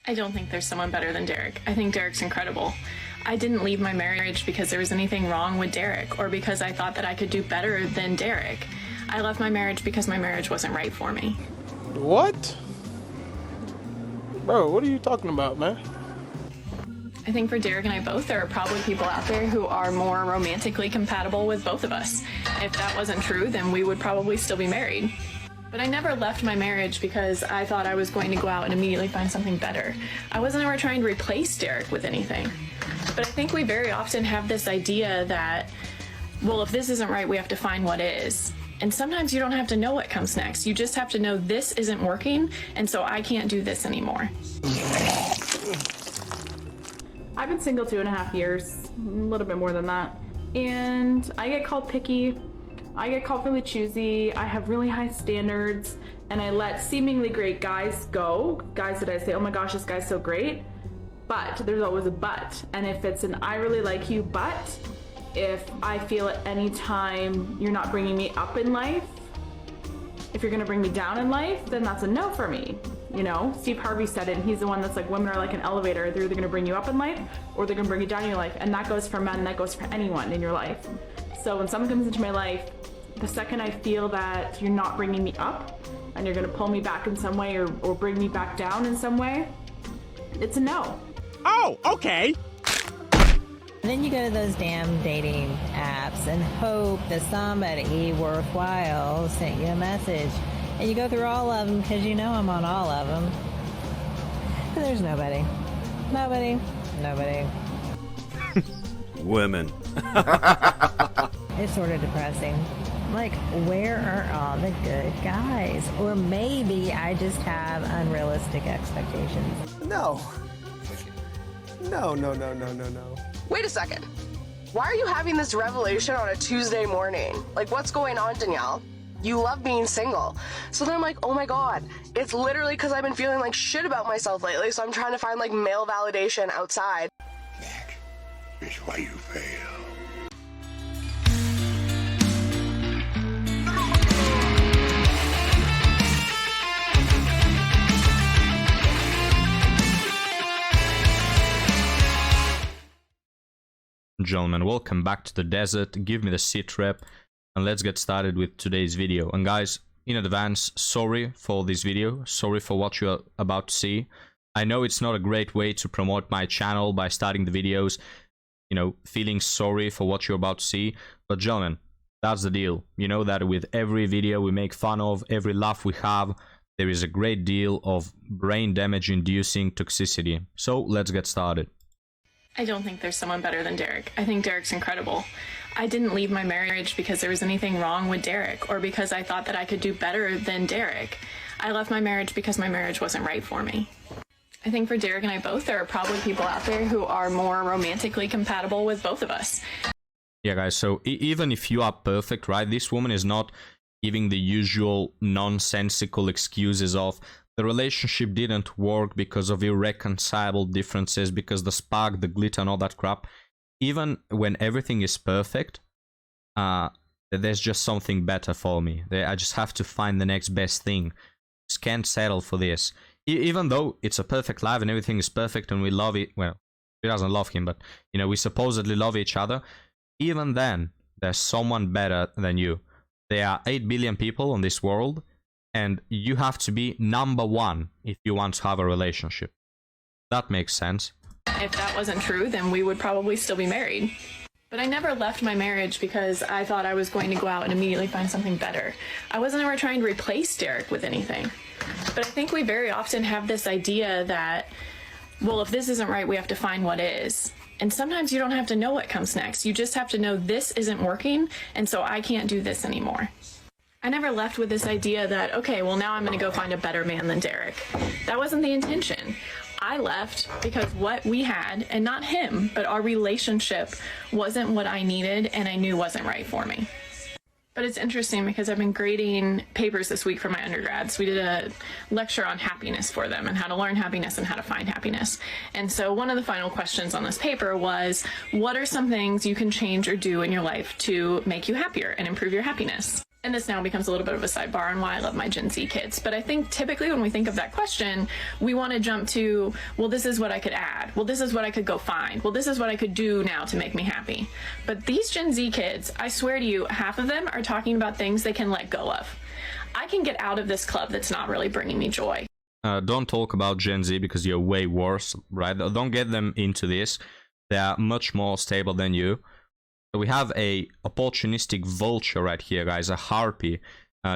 I don't think there's someone better than Derek. I think Derek's incredible. I didn't leave my marriage because there was anything wrong with Derek or because I thought that I could do better than Derek. I left my marriage because my marriage wasn't right for me. What? Bro, what are you talking about, man? I think for Derek and I both, there are probably people out there who are more romantically compatible with both of us. If that wasn't true, then we would probably still be married. But I never left my marriage because I thought I was going to go out and immediately find something better. I wasn't ever trying to replace Derek with anything. But I think we very often have this idea that, well, if this isn't right, we have to find what is. And sometimes you don't have to know what comes next. You just have to know this isn't working, and so I can't do this anymore. I've been single 2.5 years, a little bit more than that. And I get called picky. I get called really choosy. I have really high standards, and I let seemingly great guys go. Guys that I say, oh my gosh, this guy's so great. But there's always a but. And if it's an I really like you, but if I feel at any time you're not bringing me up in life, if you're gonna bring me down in life, then that's a no for me. You know, Steve Harvey said it, and he's the one that's like, women are like an elevator. They're either gonna bring you up in life or they're gonna bring you down in your life. And that goes for men, that goes for anyone in your life. So when someone comes into my life, the second I feel that you're not bringing me up and you're gonna pull me back in some way or bring me back down in some way, it's a no. Oh, okay. Then you go to those damn dating apps and hope that somebody worthwhile sent you a message. And you go through all of them because you know I'm on all of them. And there's nobody. Nobody. Women. It's sort of depressing. Like, where are all the good guys? Or maybe I just have unrealistic expectations. No. Wait a second. Why are you having this revelation on a Tuesday morning? Like, what's going on, Danielle? You love being single. So then I'm like, oh my God, it's literally because I've been feeling like shit about myself lately, so I'm trying to find like male validation outside. That is why you fail. Gentlemen, welcome back to the desert. Give me the sit rep and let's get started with today's video. And guys, in advance, sorry for this video, sorry for what you're about to see. I know it's not a great way to promote my channel by starting the videos, you know, feeling sorry for what you're about to see, but gentlemen, that's the deal. You know that with every video we make fun of, every laugh we have, there is a great deal of brain damage inducing toxicity. So let's get started. I don't think there's someone better than Derek. I think Derek's incredible. I didn't leave my marriage because there was anything wrong with Derek or because I thought that I could do better than Derek. I left my marriage because my marriage wasn't right for me. I think for Derek and I both, there are probably people out there who are more romantically compatible with both of us. Yeah, guys, so even if you are perfect, right, this woman is not giving the usual nonsensical excuses of the relationship didn't work because of irreconcilable differences, because the spark, the glitter, and all that crap. Even when everything is perfect, there's just something better for me. I just have to find the next best thing. Just can't settle for this. Even though it's a perfect life and everything is perfect and we love it, well, she doesn't love him, but, you know, we supposedly love each other. Even then, there's someone better than you. There are 8 billion people on this world, and you have to be number one if you want to have a relationship. That makes sense. If that wasn't true, then we would probably still be married. But I never left my marriage because I thought I was going to go out and immediately find something better. I wasn't ever trying to replace Derek with anything. But I think we very often have this idea that, well, if this isn't right, we have to find what is. And sometimes you don't have to know what comes next. You just have to know this isn't working, and so I can't do this anymore. I never left with this idea that, okay, well, now I'm going to go find a better man than Derek. That wasn't the intention. I left because what we had, and not him, but our relationship wasn't what I needed and I knew wasn't right for me. But it's interesting because I've been grading papers this week for my undergrads. We did a lecture on happiness for them and how to learn happiness and how to find happiness. And so one of the final questions on this paper was, what are some things you can change or do in your life to make you happier and improve your happiness? And this now becomes a little bit of a sidebar on why I love my Gen Z kids. But I think typically when we think of that question, we want to jump to, well, this is what I could add. Well, this is what I could go find. Well, this is what I could do now to make me happy. But these Gen Z kids, I swear to you, half of them are talking about things they can let go of. I can get out of this club that's not really bringing me joy. Don't talk about Gen Z because you're way worse, right? Don't get them into this. They are much more stable than you. So we have a opportunistic vulture right here, guys, a harpy,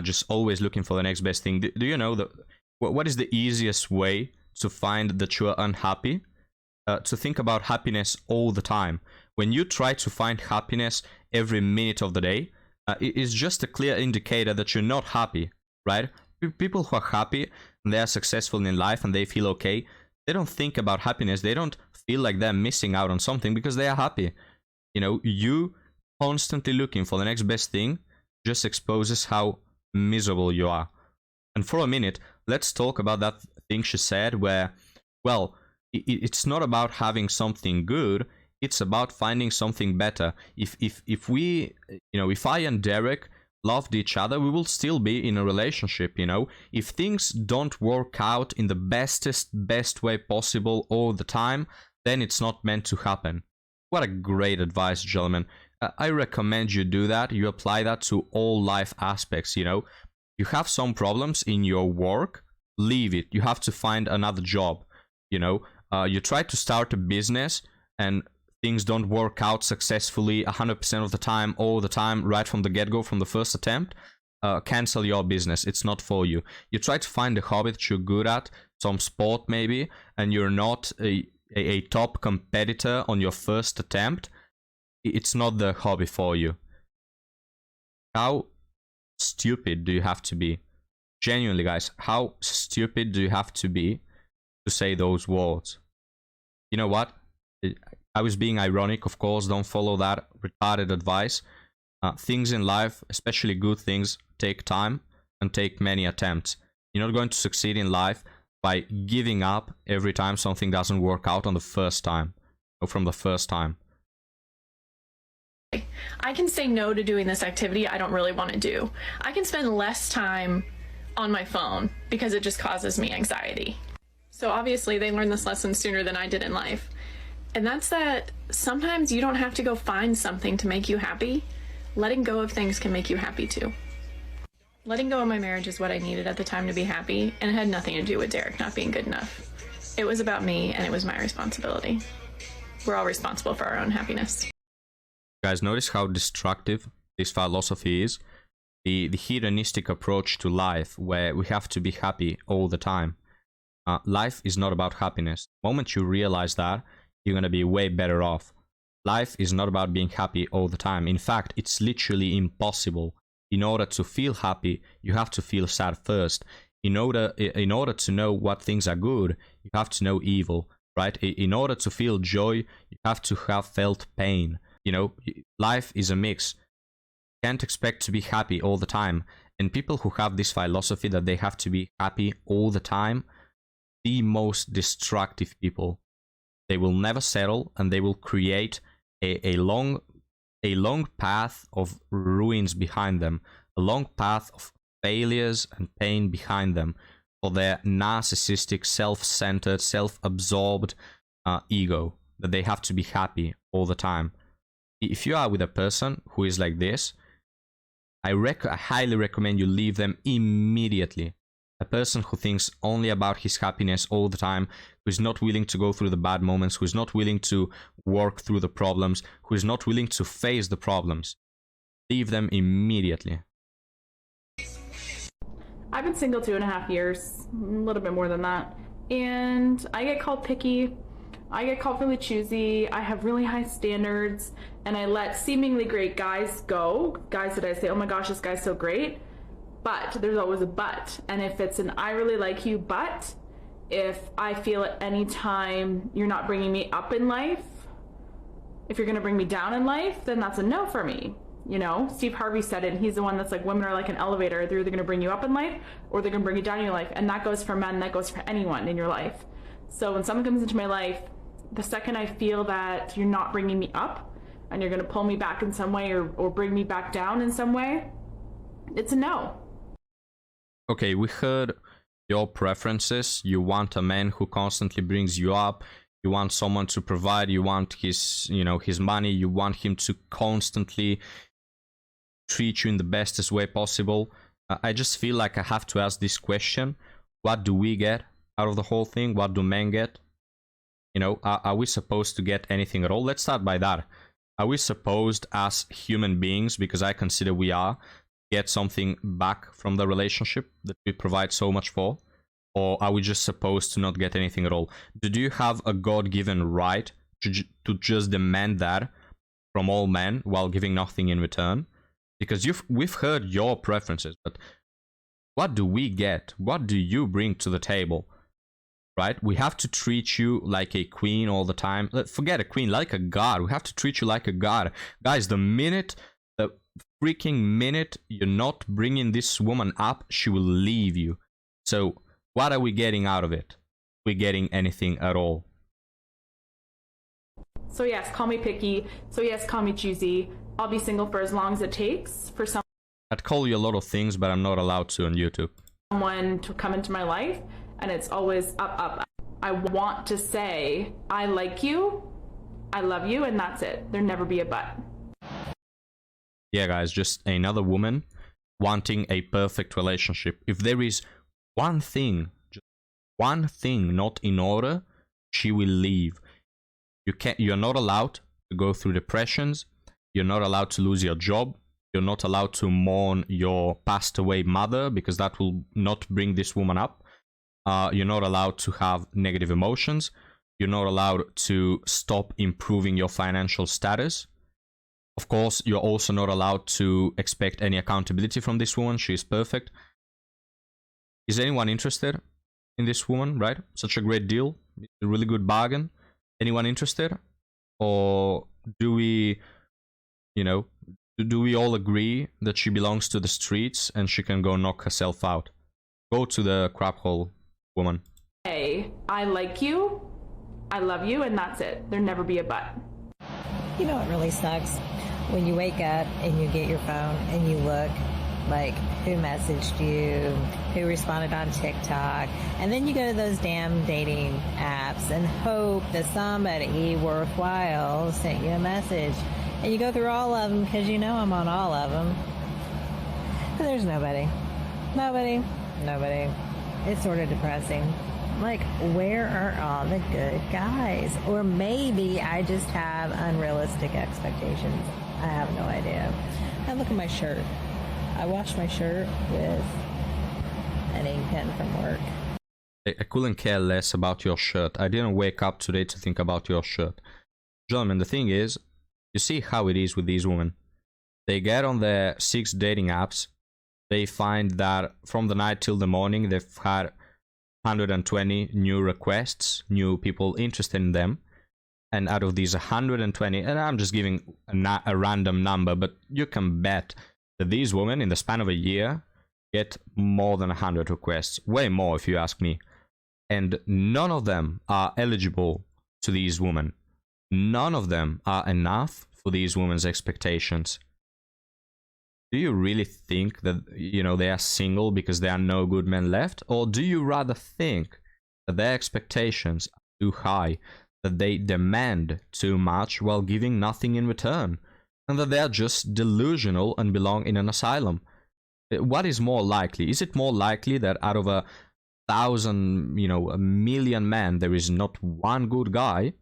just always looking for the next best thing. Do you know what is the easiest way to find that you are unhappy? To think about happiness all the time. When you try to find happiness every minute of the day, it is just a clear indicator that you're not happy, right? People who are happy and they are successful in life and they feel okay, they don't think about happiness. They don't feel like they're missing out on something because they are happy. You know, you constantly looking for the next best thing just exposes how miserable you are. And for a minute, let's talk about that thing she said where, well, it's not about having something good, it's about finding something better. If we, you know, if I and Derek loved each other, we will still be in a relationship, you know. If things don't work out in the best way possible all the time, then it's not meant to happen. What a great advice, gentlemen. I recommend you do that. You apply that to all life aspects, you know. You have some problems in your work, leave it. You have to find another job, you know. You try to start a business and things don't work out successfully 100% of the time, all the time, right from the get-go, from the first attempt. Cancel your business. It's not for you. You try to find a hobby that you're good at, some sport maybe, and you're not a top competitor on your first attempt. It's not the hobby for you. How stupid do you have to be? Genuinely, guys, how stupid do you have to be to say those words? You know what? I was being ironic, of course. Don't follow that retarded advice. Things in life, especially good things, take time and take many attempts. You're not going to succeed in life by giving up every time something doesn't work out on the first time, or from the first time. I can say no to doing this activity I don't really want to do. I can spend less time on my phone because it just causes me anxiety. So obviously they learned this lesson sooner than I did in life. And that's that sometimes you don't have to go find something to make you happy. Letting go of things can make you happy too. Letting go of my marriage is what I needed at the time to be happy, and it had nothing to do with Derek not being good enough. It was about me, and it was my responsibility. We're all responsible for our own happiness. Guys, notice how destructive this philosophy is. The hedonistic approach to life, where we have to be happy all the time. Life is not about happiness. The moment you realize that, you're going to be way better off. Life is not about being happy all the time. In fact, it's literally impossible. In order to feel happy, you have to feel sad first. In order to know what things are good, you have to know evil, right? In order to feel joy, you have to have felt pain. You know, life is a mix. You can't expect to be happy all the time. And people who have this philosophy that they have to be happy all the time, the most destructive people. They will never settle, and they will create a long path of ruins behind them, a long path of failures and pain behind them for their narcissistic, self-centered, self-absorbed ego, that they have to be happy all the time. If you are with a person who is like this, I highly recommend you leave them immediately. A person who thinks only about his happiness all the time, who is not willing to go through the bad moments, who is not willing to work through the problems, who is not willing to face the problems. Leave them immediately. I've been single 2.5 years, a little bit more than that. And I get called picky. I get called really choosy. I have really high standards, and I let seemingly great guys go. Guys that I say, oh my gosh, this guy's so great. But there's always a but. And if it's an I really like you, but if I feel at any time you're not bringing me up in life, if you're going to bring me down in life, then that's a no for me. You know, Steve Harvey said it, and he's the one that's like, women are like an elevator. They're either going to bring you up in life or they're going to bring you down in your life. And that goes for men, that goes for anyone in your life. So when someone comes into my life, the second I feel that you're not bringing me up and you're going to pull me back in some way or bring me back down in some way, It's a no. Okay, we heard your preferences. You want a man who constantly brings you up. You want someone to provide. You want his, his money. You want him to constantly treat you in the bestest way possible. I just feel like I have to ask this question. What do we get out of the whole thing? What do men get? Are we supposed to get anything at all? Let's start by that. Are we supposed, as human beings, because I consider we are, get something back from the relationship that we provide so much for? Or are we just supposed to not get anything at all? Do you have a God-given right to just demand that from all men while giving nothing in return? Because we've heard your preferences, but what do we get? What do you bring to the table? Right? We have to treat you like a queen all the time. Forget a queen, like a god. We have to treat you like a god. Guys, the freaking minute you're not bringing this woman up, she will leave you. So what are we getting out of it? Are we getting anything at all? So yes, call me picky. So yes, call me choosy. I'll be single for as long as it takes for I'd call you a lot of things, but I'm not allowed to on YouTube. someone to come into my life, and it's always up, up. I want to say, I like you, I love you, and that's it. There'll never be a but. Yeah, guys, just another woman wanting a perfect relationship. If there is one thing, just one thing not in order, she will leave. You're not allowed to go through depressions. You're not allowed to lose your job. You're not allowed to mourn your passed away mother, because that will not bring this woman up. You're not allowed to have negative emotions. You're not allowed to stop improving your financial status. Of course, you're also not allowed to expect any accountability from this woman. She is perfect. Is anyone interested in this woman, right? Such a great deal. A really good bargain. Anyone interested? Or do we, do we all agree that she belongs to the streets and she can go knock herself out? Go to the crap hole, woman. Hey, I like you, I love you, and that's it. There'll never be a but. You know what really sucks? When you wake up and you get your phone and you look, like, who messaged you, who responded on TikTok, and then you go to those damn dating apps and hope that somebody worthwhile sent you a message. And you go through all of them because you know I'm on all of them. And there's nobody. Nobody. It's sort of depressing. Like, where are all the good guys? Or maybe I just have unrealistic expectations. I have no idea. And look at my shirt. I washed my shirt with an ink pen from work. I couldn't care less about your shirt. I didn't wake up today to think about your shirt. Gentlemen, the thing is, you see how it is with these women. They get on their 6 dating apps. They find that from the night till the morning, they've had 120 new requests, new people interested in them. And out of these 120, and I'm just giving a random number, but you can bet that these women, in the span of a year, get more than 100 requests. Way more, if you ask me. And none of them are eligible to these women. None of them are enough for these women's expectations. Do you really think that, they are single because there are no good men left? Or do you rather think that their expectations are too high, that they demand too much while giving nothing in return, and that they are just delusional and belong in an asylum? What is more likely? Is it more likely that out of 1,000, a million men, there is not one good guy?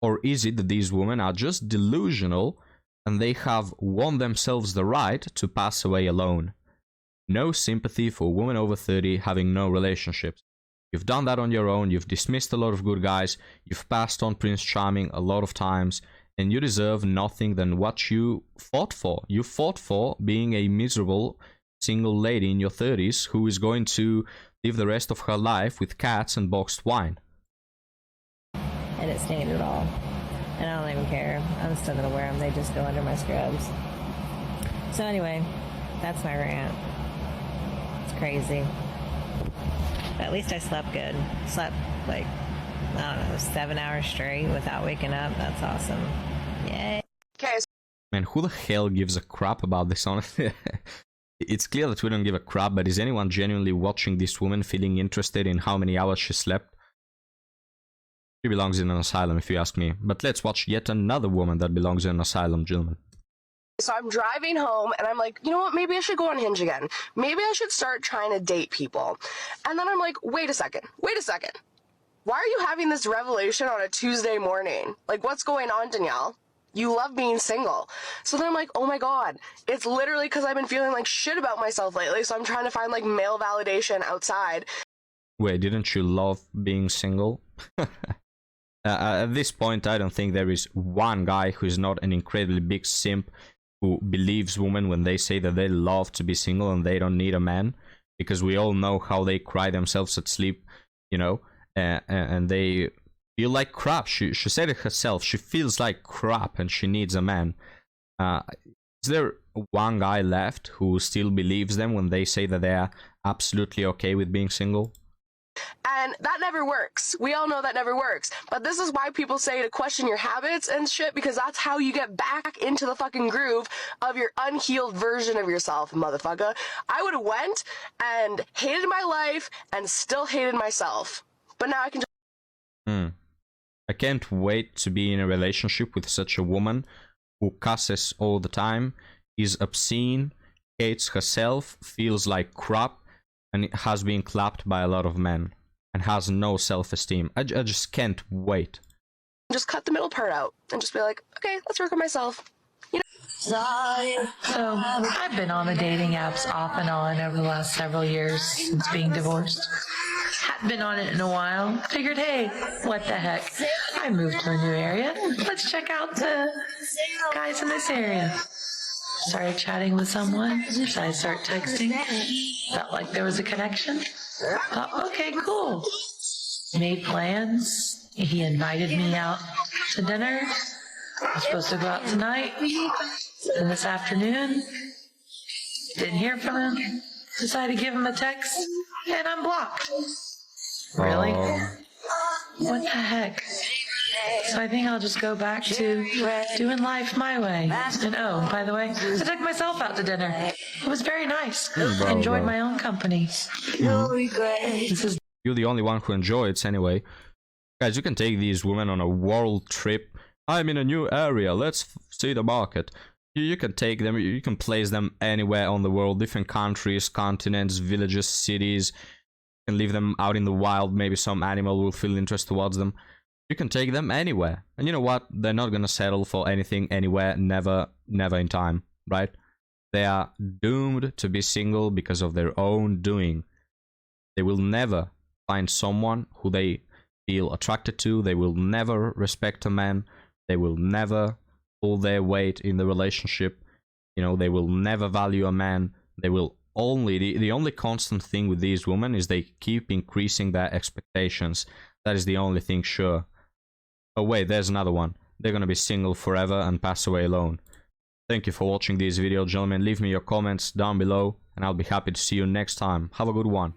Or is it that these women are just delusional and they have won themselves the right to pass away alone? No sympathy for women over 30 having no relationships. You've done that on your own, you've dismissed a lot of good guys, you've passed on Prince Charming a lot of times, and you deserve nothing than what you fought for. You fought for being a miserable single lady in your 30s who is going to live the rest of her life with cats and boxed wine. And it stained it all. And I don't even care. I'm still gonna wear them. They just go under my scrubs. So anyway, that's my rant. It's crazy. But at least I slept good. Slept like, I don't know, 7 hours straight without waking up. That's awesome. Yay. Okay, Man, who the hell gives a crap about this, honestly? It's clear that we don't give a crap, but is anyone genuinely watching this woman feeling interested in how many hours she slept? She belongs in an asylum, if you ask me. But let's watch yet another woman that belongs in an asylum, gentlemen. So I'm driving home and I'm like, you know what, maybe I should go on Hinge again. Maybe I should start trying to date people. And then I'm like, wait a second. Why are you having this revelation on a Tuesday morning? Like, what's going on, Danielle? You love being single. So then I'm like, oh my God, it's literally because I've been feeling like shit about myself lately. So I'm trying to find like male validation outside. Wait, didn't you love being single? At this point, I don't think there is one guy who is not an incredibly big simp who believes women when they say that they love to be single and they don't need a man, because we all know how they cry themselves at sleep, you know, and they feel like crap. She said it herself. She feels like crap and she needs a man. Is there one guy left who still believes them when they say that they are absolutely okay with being single? And that never works. We all know that never works. But this is why people say to question your habits and shit, because that's how you get back into the fucking groove of your unhealed version of yourself, motherfucker. I would have went and hated my life and still hated myself. But now I can just... I can't wait to be in a relationship with such a woman who cusses all the time, is obscene, hates herself, feels like crap, and has been clapped by a lot of men, and has no self-esteem. I just can't wait. just cut the middle part out and just be like, okay, let's work on myself. You know? So I've been on the dating apps off and on over the last several years since being divorced. Hadn't been on it in a while. Figured, hey, what the heck? I moved to a new area. Let's check out the guys in this area. Started chatting with someone. Decided to start texting. Felt like there was a connection. Thought, okay, cool. Made plans. He invited me out to dinner. I was supposed to go out tonight. And this afternoon, didn't hear from him. Decided to give him a text, and I'm blocked. Really? What the heck? So I think I'll just go back to doing life my way. And oh, by the way, I took myself out to dinner. It was very nice. Enjoyed my own company. This is You're the only one who enjoys anyway. Guys, you can take these women on a world trip. I'm in a new area, let's see the market. You can take them, you can place them anywhere on the world, different countries, continents, villages, cities. You can leave them out in the wild, maybe some animal will feel interest towards them. You can take them anywhere. And you know what? They're not gonna settle for anything, anywhere, never in time, right? They are doomed to be single because of their own doing. They will never find someone who they feel attracted to. They will never respect a man. They will never pull their weight in the relationship. You know, they will never value a man. They will only, the only constant thing with these women is they keep increasing their expectations. That is the only thing sure. Oh wait, there's another one. They're gonna be single forever and pass away alone. Thank you for watching this video, gentlemen. Leave me your comments down below and I'll be happy to see you next time. Have a good one.